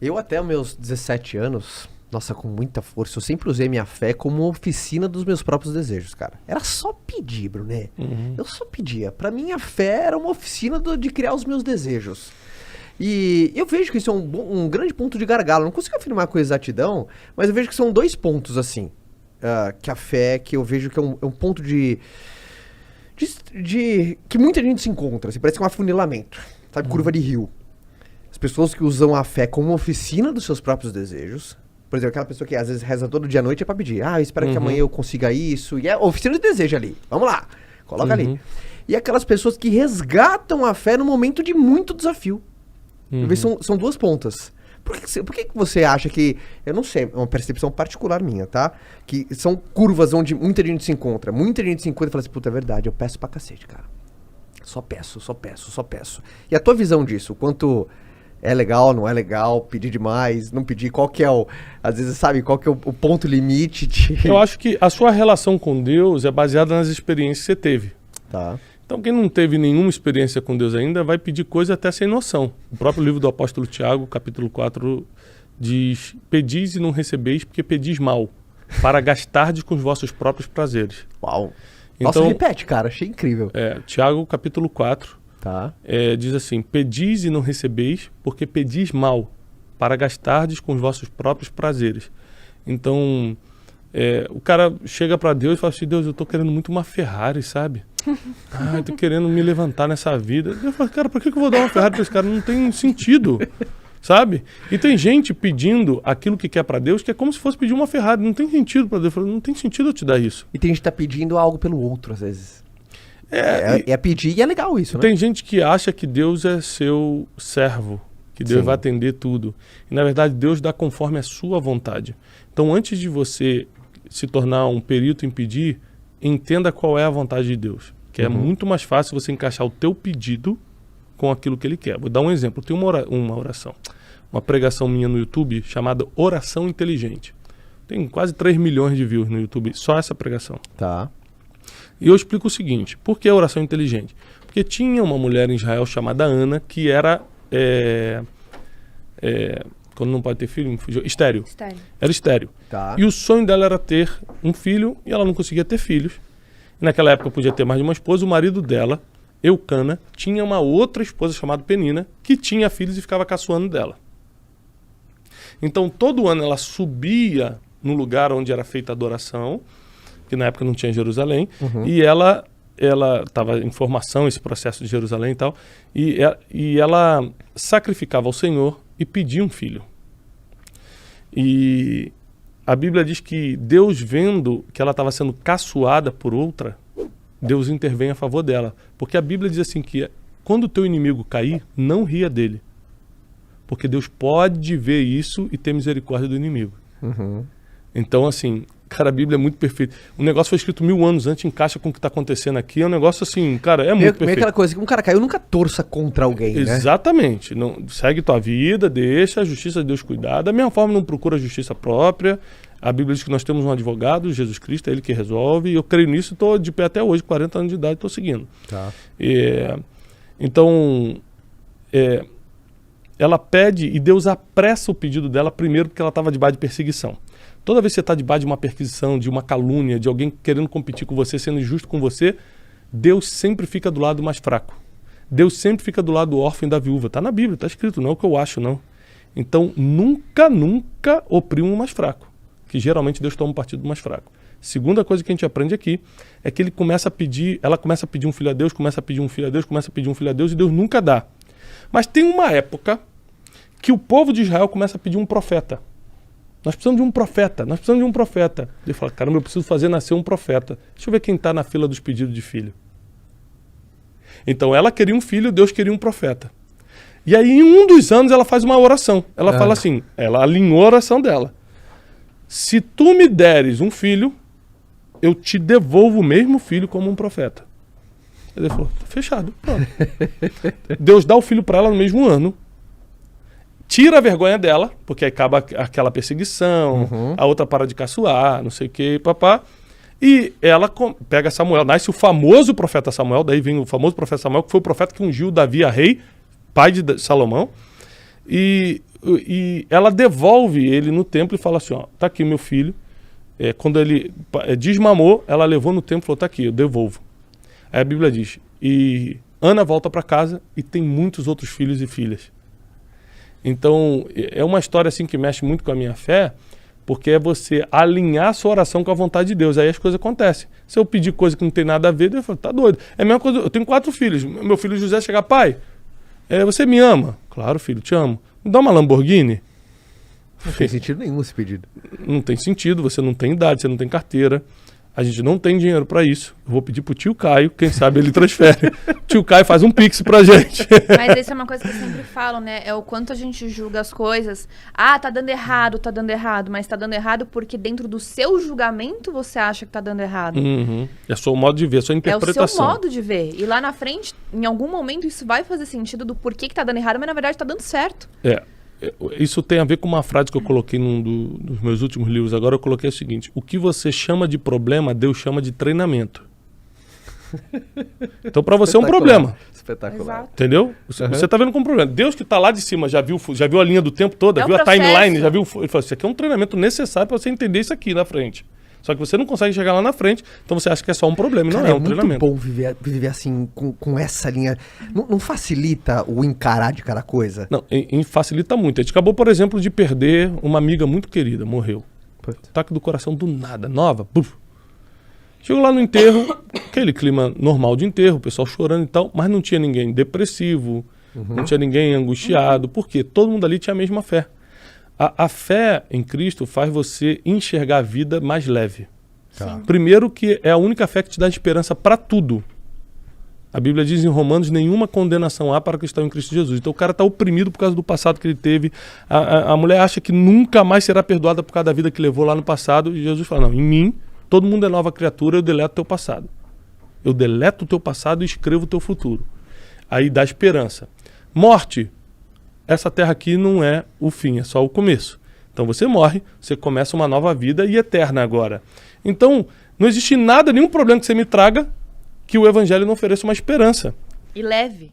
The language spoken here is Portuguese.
Eu até meus 17 anos, nossa, com muita força, eu sempre usei minha fé como oficina dos meus próprios desejos, cara. Era só pedir, Bruné. Eu só pedia. Pra mim, a fé era uma oficina de criar os meus desejos. E eu vejo que isso é um grande ponto de gargalo. Eu não consigo afirmar com exatidão, mas eu vejo que são dois pontos, assim, que a fé, que eu vejo que é um ponto de que muita gente se encontra, assim, parece que é um afunilamento, sabe, curva de rio. As pessoas que usam a fé como oficina dos seus próprios desejos. Por exemplo, aquela pessoa que às vezes reza todo dia à noite é pra pedir. Eu espero que amanhã eu consiga isso. E é oficina de desejo ali. Vamos lá. Coloca ali. E aquelas pessoas que resgatam a fé no momento de muito desafio. Eu vejo são duas pontas. Por que você acha que... Eu não sei, é uma percepção particular minha, tá? Que são curvas onde muita gente se encontra. Muita gente se encontra e fala assim, puta, é verdade, eu peço pra cacete, cara. Só peço. E a tua visão disso? Quanto... É legal, não é legal, pedir demais, não pedir, qual que é às vezes, sabe, qual que é o ponto limite de... Eu acho que a sua relação com Deus é baseada nas experiências que você teve. Tá. Então quem não teve nenhuma experiência com Deus ainda vai pedir coisa até sem noção. O próprio livro do apóstolo Tiago, capítulo 4, diz: pedis e não recebeis porque pedis mal, para gastardes com os vossos próprios prazeres. Uau. Então, nossa, repete, cara, achei incrível. Tiago, capítulo 4, tá. Diz assim: pedis e não recebeis porque pedis mal, para gastardes com os vossos próprios prazeres. Então, o cara chega para Deus e fala assim: Deus, eu tô querendo muito uma Ferrari, sabe? Eu tô querendo me levantar nessa vida. Eu falo, cara, por que eu vou dar uma Ferrari pra esse cara? Não tem sentido, sabe? E tem gente pedindo aquilo que quer para Deus, que é como se fosse pedir uma Ferrari. Não tem sentido para Deus. Eu falo, não tem sentido eu te dar isso. E tem gente que tá pedindo algo pelo outro, às vezes. É pedir e é legal isso, né? Tem gente que acha que Deus é seu servo, que Deus vai atender tudo. E na verdade Deus dá conforme a sua vontade. Então antes de você se tornar um perito em pedir, entenda qual é a vontade de Deus. Que é muito mais fácil você encaixar o teu pedido com aquilo que ele quer. Vou dar um exemplo. Tem uma oração, uma pregação minha no YouTube chamada Oração Inteligente. Tem quase 3 milhões de views no YouTube, só essa pregação. Tá. E eu explico o seguinte: por que a oração inteligente? Porque tinha uma mulher em Israel chamada Ana, que era, quando não pode ter filho, estéril. Era estéril. Tá. E o sonho dela era ter um filho, e ela não conseguia ter filhos. E naquela época podia ter mais de uma esposa. O marido dela, Eucana, tinha uma outra esposa chamada Penina, que tinha filhos e ficava caçoando dela. Então todo ano ela subia no lugar onde era feita a adoração, que na época não tinha Jerusalém, e ela estava em formação, esse processo de Jerusalém e tal, e ela sacrificava ao Senhor e pedia um filho. E a Bíblia diz que Deus, vendo que ela estava sendo caçoada por outra, Deus intervém a favor dela. Porque a Bíblia diz assim que quando o teu inimigo cair, não ria dele. Porque Deus pode ver isso e ter misericórdia do inimigo. Então, assim, cara, a Bíblia é muito perfeita. O negócio foi escrito 1000 anos antes, encaixa com o que está acontecendo aqui. É um negócio assim, cara, é muito perfeito. Meio aquela coisa que um cara caiu, nunca torça contra alguém, né? Exatamente. Não, segue tua vida, deixa a justiça de Deus cuidar. Da mesma forma, não procura a justiça própria. A Bíblia diz que nós temos um advogado, Jesus Cristo, é ele que resolve. E eu creio nisso e estou de pé até hoje, 40 anos de idade, estou seguindo. Tá. Então, ela pede e Deus apressa o pedido dela primeiro porque ela estava debaixo de perseguição. Toda vez que você está debaixo de uma perseguição, de uma calúnia, de alguém querendo competir com você, sendo injusto com você, Deus sempre fica do lado do mais fraco. Deus sempre fica do lado do órfão e da viúva. Está na Bíblia, está escrito, não é o que eu acho, não. Então, nunca oprima o mais fraco, que geralmente Deus toma um partido do mais fraco. Segunda coisa que a gente aprende aqui é que ela começa a pedir um filho a Deus, começa a pedir um filho a Deus, começa a pedir um filho a Deus e Deus nunca dá. Mas tem uma época que o povo de Israel começa a pedir um profeta. Nós precisamos de um profeta, nós precisamos de um profeta. Ele fala, caramba, eu preciso fazer nascer um profeta. Deixa eu ver quem está na fila dos pedidos de filho. Então ela queria um filho, Deus queria um profeta. E aí em um dos anos ela faz uma oração. Ela fala assim, ela alinhou a oração dela. Se tu me deres um filho, eu te devolvo o mesmo filho como um profeta. Ele falou, fechado, pronto. Deus dá o filho para ela no mesmo ano. Tira a vergonha dela, porque aí acaba aquela perseguição, a outra para de caçoar, não sei o que, papá. E ela pega Samuel, nasce o famoso profeta Samuel, daí vem o famoso profeta Samuel, que foi o profeta que ungiu Davi a rei, pai de Salomão. E ela devolve ele no templo e fala assim, ó, tá aqui meu filho. Quando ele desmamou, ela levou no templo e falou, tá aqui, eu devolvo. Aí a Bíblia diz, e Ana volta para casa e tem muitos outros filhos e filhas. Então, é uma história assim que mexe muito com a minha fé, porque é você alinhar a sua oração com a vontade de Deus. Aí as coisas acontecem. Se eu pedir coisa que não tem nada a ver, Deus fala, tá doido. É a mesma coisa, eu tenho 4 filhos. Meu filho José chegar, pai, você me ama? Claro, filho, te amo. Me dá uma Lamborghini? Não tem sentido nenhum esse pedido. Não tem sentido, você não tem idade, você não tem carteira. A gente não tem dinheiro para isso. Eu vou pedir pro tio Caio, quem sabe ele transfere. Tio Caio faz um pix pra gente. Mas isso é uma coisa que eu sempre falo, né? É o quanto a gente julga as coisas. Ah, tá dando errado. Mas tá dando errado porque dentro do seu julgamento você acha que tá dando errado. Uhum. É o seu modo de ver, a sua interpretação. É o seu modo de ver. E lá na frente, em algum momento, isso vai fazer sentido do porquê que tá dando errado, mas na verdade tá dando certo. Isso tem a ver com uma frase que eu coloquei num dos meus últimos livros. Agora eu coloquei o seguinte: o que você chama de problema, Deus chama de treinamento. Então para você é um problema. Espetacular. Exato. Entendeu? Você tá vendo como problema. Deus que tá lá de cima já viu a linha do tempo toda, viu a processo. timeline, já viu. Ele falou: isso aqui é um treinamento necessário para você entender isso aqui na frente. Só que você não consegue chegar lá na frente, então você acha que é só um problema, e não é um treinamento. É muito bom viver assim, com essa linha. Não facilita o encarar de cada coisa? Não, facilita muito. A gente acabou, por exemplo, de perder uma amiga muito querida, morreu. Ataque do coração do nada, nova. Buf. Chegou lá no enterro, aquele clima normal de enterro, o pessoal chorando e tal, mas não tinha ninguém depressivo, não tinha ninguém angustiado, porque todo mundo ali tinha a mesma fé. A fé em Cristo faz você enxergar a vida mais leve. Sim. Primeiro que é a única fé que te dá esperança para tudo. A Bíblia diz em Romanos, nenhuma condenação há para que está em Cristo Jesus. Então o cara está oprimido por causa do passado que ele teve. A mulher acha que nunca mais será perdoada por causa da vida que levou lá no passado. E Jesus fala, não, em mim todo mundo é nova criatura, eu deleto o teu passado. Eu deleto o teu passado e escrevo o teu futuro. Aí dá esperança. Morte. Essa terra aqui não é o fim, é só o começo. Então você morre, você começa uma nova vida e eterna agora. Então, não existe nada, nenhum problema que você me traga que o evangelho não ofereça uma esperança. E leve.